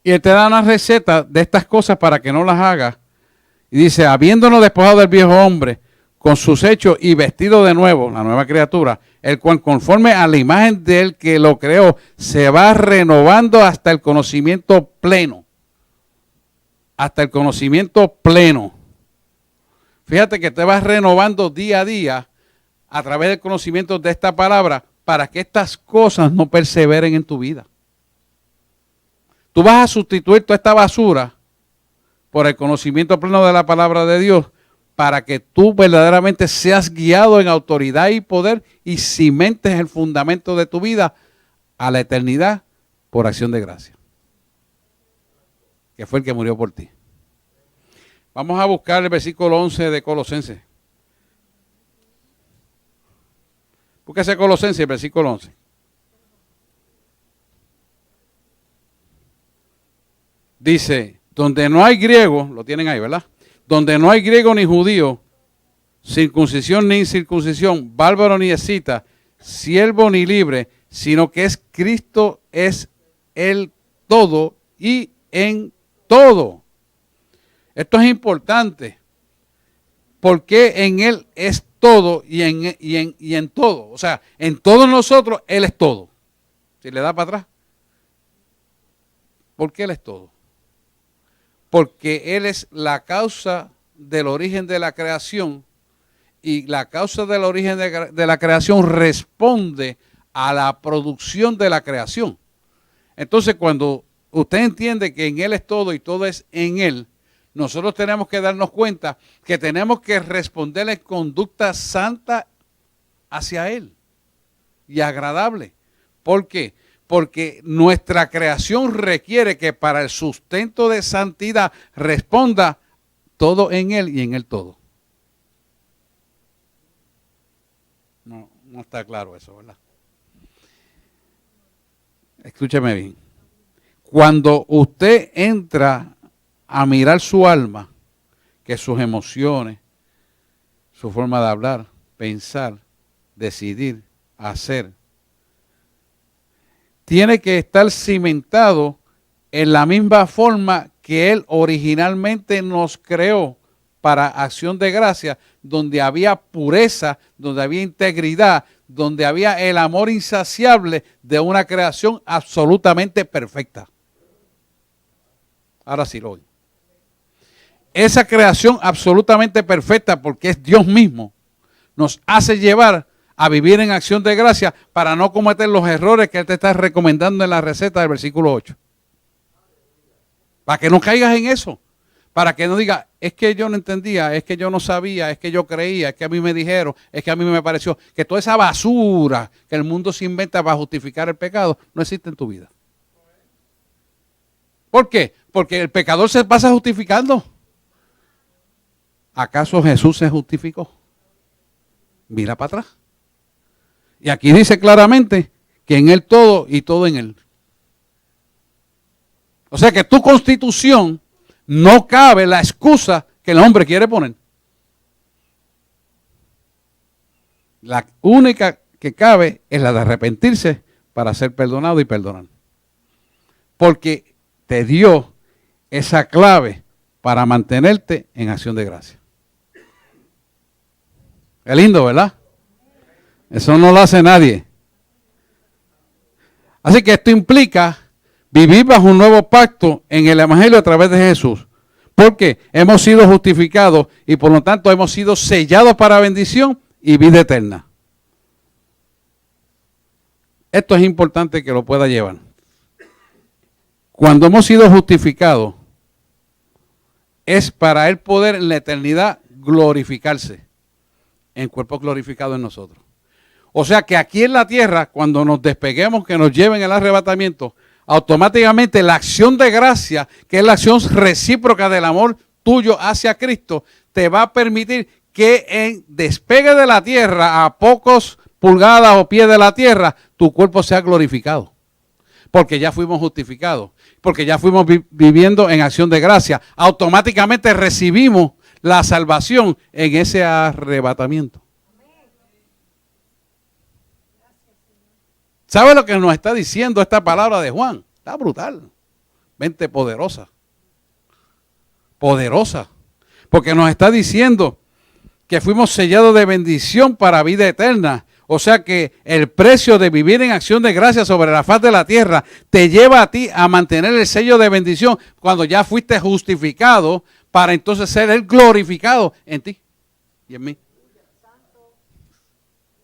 Y él te da una receta de estas cosas para que no las hagas. Y dice, habiéndonos despojado del viejo hombre, con sus hechos y vestido de nuevo, la nueva criatura, el cual conforme a la imagen del que lo creó, se va renovando hasta el conocimiento pleno. Hasta el conocimiento pleno. Fíjate que te vas renovando día a día a través del conocimiento de esta palabra para que estas cosas no perseveren en tu vida. Tú vas a sustituir toda esta basura por el conocimiento pleno de la palabra de Dios para que tú verdaderamente seas guiado en autoridad y poder y cimentes el fundamento de tu vida a la eternidad por acción de gracia, que fue el que murió por ti. Vamos a buscar el versículo 11 de Colosenses. Búsquese Colosenses, el versículo 11. Dice, donde no hay griego, lo tienen ahí, ¿verdad? Donde no hay griego ni judío, circuncisión ni incircuncisión, bárbaro ni escita, siervo ni libre, sino que es Cristo, es el todo y en todo. Esto es importante, porque en Él es todo y en todo. O sea, en todos nosotros Él es todo. Si le da para atrás. ¿Por qué Él es todo? Porque Él es la causa del origen de la creación y la causa del origen de la creación responde a la producción de la creación. Entonces, cuando usted entiende que en Él es todo y todo es en Él, nosotros tenemos que darnos cuenta que tenemos que responder en conducta santa hacia Él y agradable. ¿Por qué? Porque nuestra creación requiere que para el sustento de santidad responda todo en Él y en Él todo. No está claro eso, ¿verdad? Escúcheme bien. Cuando usted entra a mirar su alma, que sus emociones, su forma de hablar, pensar, decidir, hacer, tiene que estar cimentado en la misma forma que Él originalmente nos creó para acción de gracia, donde había pureza, donde había integridad, donde había el amor insaciable de una creación absolutamente perfecta. Ahora sí lo oigo. Esa creación absolutamente perfecta, porque es Dios mismo, nos hace llevar a vivir en acción de gracia para no cometer los errores que Él te está recomendando en la receta del versículo 8. Para que no caigas en eso. Para que no digas, es que yo no entendía, es que yo no sabía, es que yo creía, es que a mí me dijeron, es que a mí me pareció. Que toda esa basura que el mundo se inventa para justificar el pecado no existe en tu vida. ¿Por qué? Porque el pecador se pasa justificando. ¿Acaso Jesús se justificó? Mira para atrás. Y aquí dice claramente que en Él todo y todo en Él. O sea que tu constitución no cabe la excusa que el hombre quiere poner. La única que cabe es la de arrepentirse para ser perdonado y perdonar. Porque te dio esa clave para mantenerte en acción de gracia. Es lindo, ¿verdad? Eso no lo hace nadie. Así que esto implica vivir bajo un nuevo pacto en el Evangelio a través de Jesús. Porque hemos sido justificados y por lo tanto hemos sido sellados para bendición y vida eterna. Esto es importante que lo pueda llevar. Cuando hemos sido justificados, es para Él poder en la eternidad glorificarse en cuerpo glorificado en nosotros. O sea que aquí en la tierra, cuando nos despeguemos, que nos lleven el arrebatamiento, automáticamente la acción de gracia, que es la acción recíproca del amor tuyo hacia Cristo, te va a permitir que en despegue de la tierra, a pocos pulgadas o pies de la tierra, tu cuerpo sea glorificado. Porque ya fuimos justificados, porque ya fuimos viviendo en acción de gracia. Automáticamente recibimos la salvación en ese arrebatamiento. ¿Sabe lo que nos está diciendo esta palabra de Juan? Está brutal. Mente poderosa. Poderosa. Porque nos está diciendo que fuimos sellados de bendición para vida eterna. O sea que el precio de vivir en acción de gracia sobre la faz de la tierra te lleva a ti a mantener el sello de bendición cuando ya fuiste justificado para entonces ser el glorificado en ti y en mí.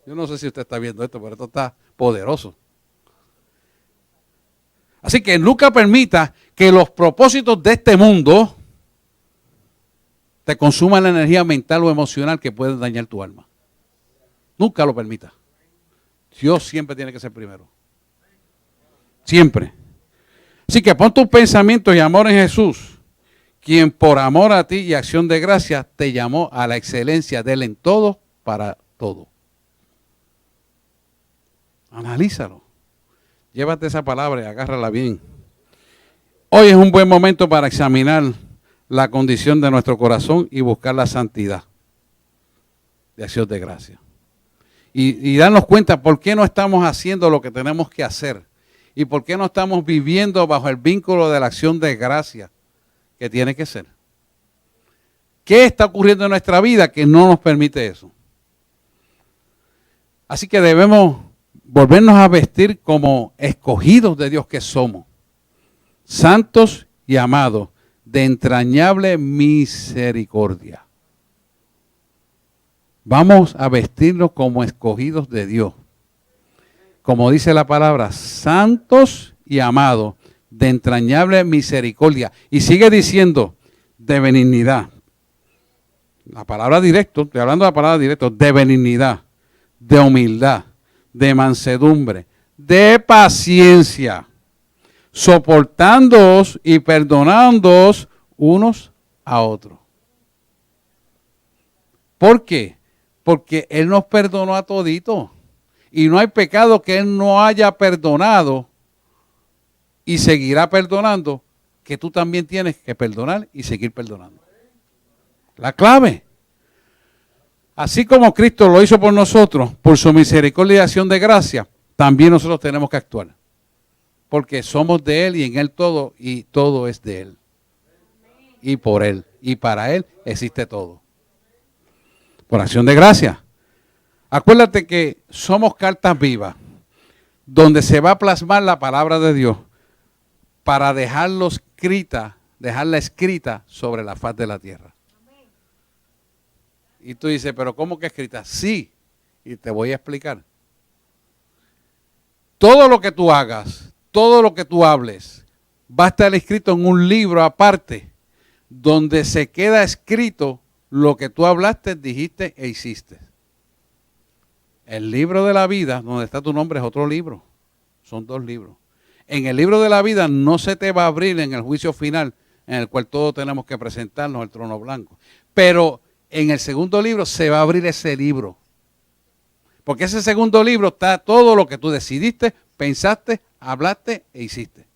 Yo no sé si usted está viendo esto, pero esto está poderoso. Así que nunca permita que los propósitos de este mundo te consuman la energía mental o emocional que puede dañar tu alma. Nunca lo permita. Dios siempre tiene que ser primero. Siempre. Así que pon tus pensamientos y amor en Jesús, quien por amor a ti y acción de gracia te llamó a la excelencia de Él en todo para todo. Analízalo. Llévate esa palabra y agárrala bien. Hoy es un buen momento para examinar la condición de nuestro corazón y buscar la santidad de acción de gracia. Y darnos cuenta por qué no estamos haciendo lo que tenemos que hacer y por qué no estamos viviendo bajo el vínculo de la acción de gracia que tiene que ser. ¿Qué está ocurriendo en nuestra vida que no nos permite eso? Así que debemos volvernos a vestir como escogidos de Dios que somos, santos y amados, de entrañable misericordia. Vamos a vestirnos como escogidos de Dios. Como dice la palabra, santos y amados, de entrañable misericordia. Y sigue diciendo, de benignidad. La palabra directo, estoy hablando de la palabra directo, de benignidad, de humildad, de mansedumbre, de paciencia, soportándoos y perdonándoos unos a otros. ¿Por qué? Porque Él nos perdonó a toditos. Y no hay pecado que Él no haya perdonado y seguirá perdonando, que tú también tienes que perdonar y seguir perdonando. La clave. Así como Cristo lo hizo por nosotros, por su misericordia y acción de gracia, también nosotros tenemos que actuar. Porque somos de Él y en Él todo, y todo es de Él. y por Él. Y para Él existe todo. Por acción de gracia. Acuérdate que somos cartas vivas, donde se va a plasmar la palabra de Dios para dejarla escrita sobre la faz de la tierra. Y tú dices, pero ¿cómo que escrita? Sí, y te voy a explicar. Todo lo que tú hagas, todo lo que tú hables, va a estar escrito en un libro aparte, donde se queda escrito lo que tú hablaste, dijiste e hiciste. El libro de la vida, donde está tu nombre, es otro libro. Son dos libros. En el libro de la vida no se te va a abrir en el juicio final, en el cual todos tenemos que presentarnos al trono blanco. Pero en el segundo libro se va a abrir ese libro. Porque ese segundo libro está todo lo que tú decidiste, pensaste, hablaste e hiciste.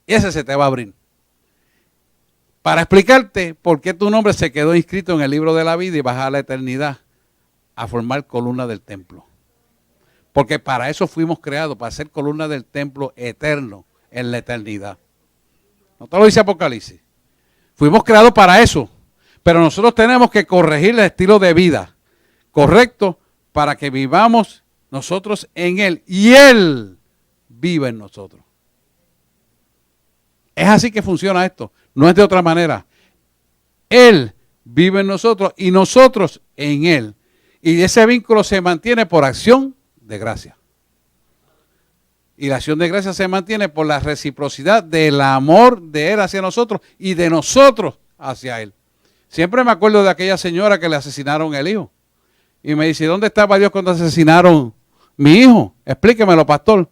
Y ese se te va a abrir. Para explicarte por qué tu nombre se quedó inscrito en el libro de la vida y vas a la eternidad a formar columna del templo. Porque para eso fuimos creados, para ser columna del templo eterno en la eternidad. No te lo dice Apocalipsis. Fuimos creados para eso. Pero nosotros tenemos que corregir el estilo de vida correcto para que vivamos nosotros en Él y Él vive en nosotros. Es así que funciona esto, no es de otra manera. Él vive en nosotros y nosotros en Él. Y ese vínculo se mantiene por acción de gracia. Y la acción de gracia se mantiene por la reciprocidad del amor de Él hacia nosotros y de nosotros hacia Él. Siempre me acuerdo de aquella señora que le asesinaron el hijo. Y me dice, ¿dónde estaba Dios cuando asesinaron mi hijo? Explíquemelo, pastor.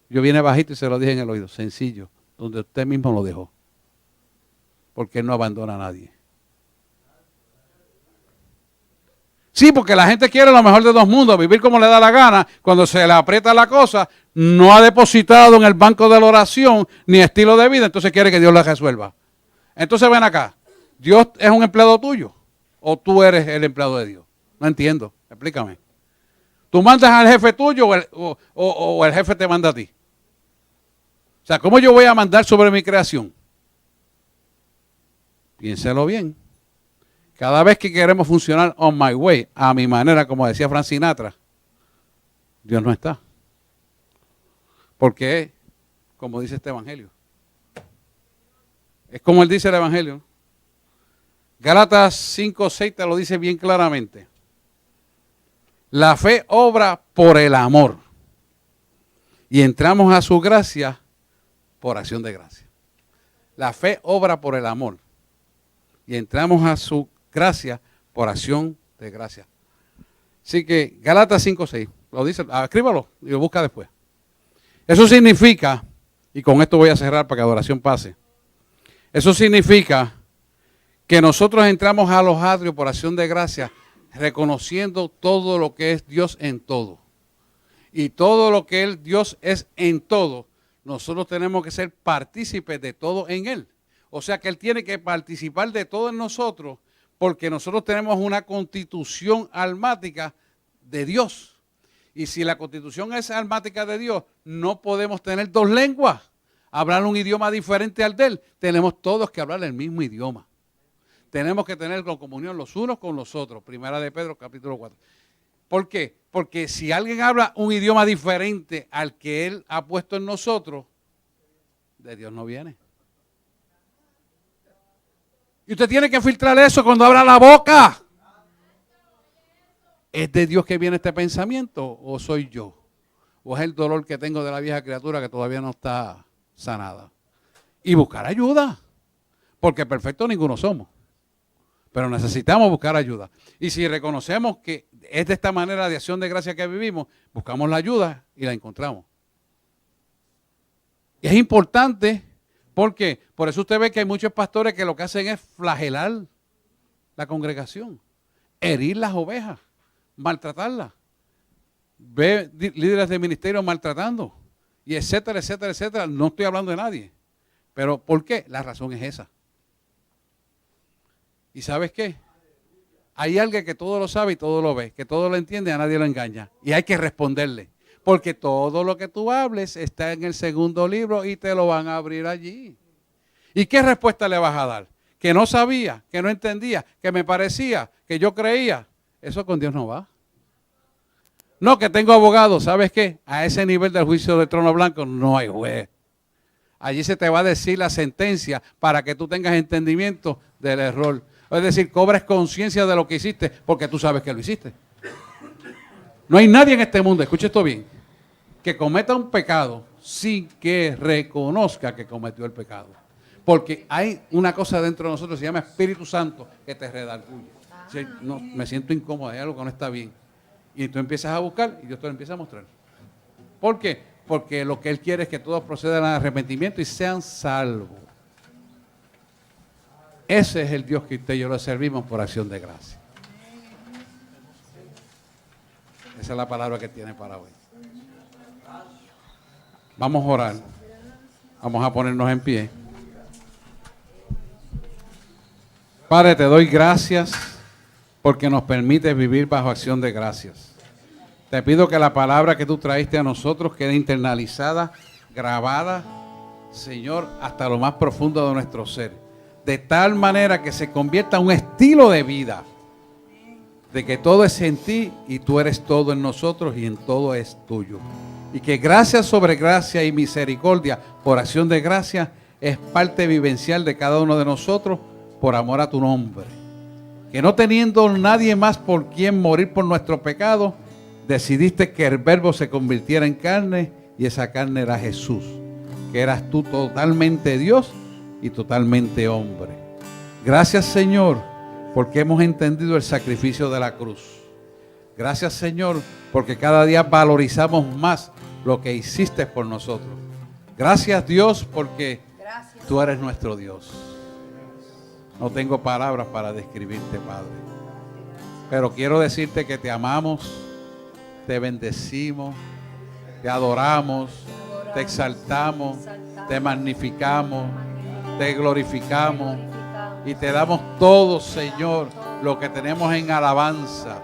Yo vine bajito y se lo dije en el oído. Sencillo, donde usted mismo lo dejó. Porque Él no abandona a nadie. Sí, porque la gente quiere lo mejor de dos mundos, vivir como le da la gana. Cuando se le aprieta la cosa, no ha depositado en el banco de la oración ni estilo de vida, entonces quiere que Dios la resuelva. Entonces ven acá, ¿Dios es un empleado tuyo o tú eres el empleado de Dios? No entiendo, explícame. ¿Tú mandas al jefe tuyo o el jefe te manda a ti? O sea, ¿cómo yo voy a mandar sobre mi creación? Piénselo bien. Cada vez que queremos funcionar on my way, a mi manera, como decía Frank Sinatra, Dios no está. Porque, como dice este evangelio, es como él dice el evangelio. Gálatas 5:6 te lo dice bien claramente. La fe obra por el amor. Y entramos a su gracia por acción de gracia. La fe obra por el amor. Y entramos a su gracia por acción de gracia. Así que Gálatas 5:6, lo dice, escríbalo y lo busca después. Eso significa, y con esto voy a cerrar para que la adoración pase. Eso significa que nosotros entramos a los atrios por acción de gracia, reconociendo todo lo que es Dios en todo. Y todo lo que Dios es en todo, nosotros tenemos que ser partícipes de todo en Él. O sea que Él tiene que participar de todo en nosotros, porque nosotros tenemos una constitución almática de Dios. Y si la constitución es almática de Dios, no podemos tener dos lenguas, hablar un idioma diferente al de Él. Tenemos todos que hablar el mismo idioma. Tenemos que tener comunión los unos con los otros. Primera de Pedro, capítulo 4. ¿Por qué? Porque si alguien habla un idioma diferente al que Él ha puesto en nosotros, de Dios no viene. Y usted tiene que filtrar eso cuando abra la boca. ¿Es de Dios que viene este pensamiento o soy yo? ¿O es el dolor que tengo de la vieja criatura que todavía no está sanada? Y buscar ayuda. Porque perfectos ninguno somos. Pero necesitamos buscar ayuda. Y si reconocemos que es de esta manera de acción de gracia que vivimos, buscamos la ayuda y la encontramos. Y es importante. ¿Por qué? Por eso usted ve que hay muchos pastores que lo que hacen es flagelar la congregación, herir las ovejas, maltratarlas. Ve líderes de ministerio maltratando, y etcétera, etcétera, etcétera. No estoy hablando de nadie. Pero ¿por qué? La razón es esa. ¿Y sabes qué? Hay alguien que todo lo sabe y todo lo ve, que todo lo entiende y a nadie lo engaña. Y hay que responderle. Porque todo lo que tú hables está en el segundo libro y te lo van a abrir allí. ¿Y qué respuesta le vas a dar? Que no sabía, que no entendía, que me parecía, que yo creía. Eso con Dios no va. No, que tengo abogado. ¿Sabes qué? A ese nivel del juicio del trono blanco no hay juez. Allí se te va a decir la sentencia para que tú tengas entendimiento del error. Es decir, cobres conciencia de lo que hiciste porque tú sabes que lo hiciste. No hay nadie en este mundo, escuche esto bien, que cometa un pecado sin que reconozca que cometió el pecado. Porque hay una cosa dentro de nosotros que se llama Espíritu Santo que te redarguye. No, me siento incómodo, hay algo que no está bien. Y tú empiezas a buscar y Dios te lo empieza a mostrar. ¿Por qué? Porque lo que Él quiere es que todos procedan al arrepentimiento y sean salvos. Ese es el Dios que usted y yo le servimos por acción de gracia. Esa es la palabra que tiene para hoy. Vamos a orar. Vamos a ponernos en pie. Padre, te doy gracias porque nos permites vivir bajo acción de gracias. Te pido que la palabra que tú traíste a nosotros quede internalizada, grabada, Señor, hasta lo más profundo de nuestro ser. De tal manera que se convierta en un estilo de vida. De que todo es en ti y tú eres todo en nosotros y en todo es tuyo. Y que gracia sobre gracia y misericordia por acción de gracia es parte vivencial de cada uno de nosotros por amor a tu nombre. Que no teniendo nadie más por quien morir por nuestro pecado, decidiste que el verbo se convirtiera en carne y esa carne era Jesús. Que eras tú totalmente Dios y totalmente hombre. Gracias, Señor, porque hemos entendido el sacrificio de la cruz. Gracias, Señor, porque cada día valorizamos más lo que hiciste por nosotros. Gracias, Dios, porque tú eres nuestro Dios. No tengo palabras para describirte, Padre. Pero quiero decirte que te amamos, te bendecimos, te adoramos, te exaltamos, te magnificamos, te glorificamos y te damos todo, Señor, lo que tenemos en alabanza.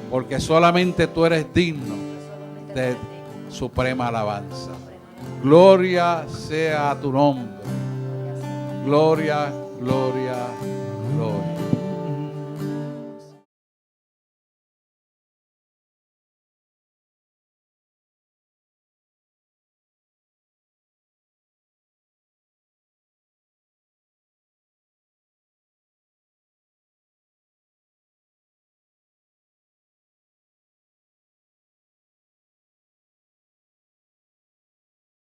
Porque solamente tú eres digno de suprema alabanza. Gloria sea a tu nombre. Gloria, gloria, gloria.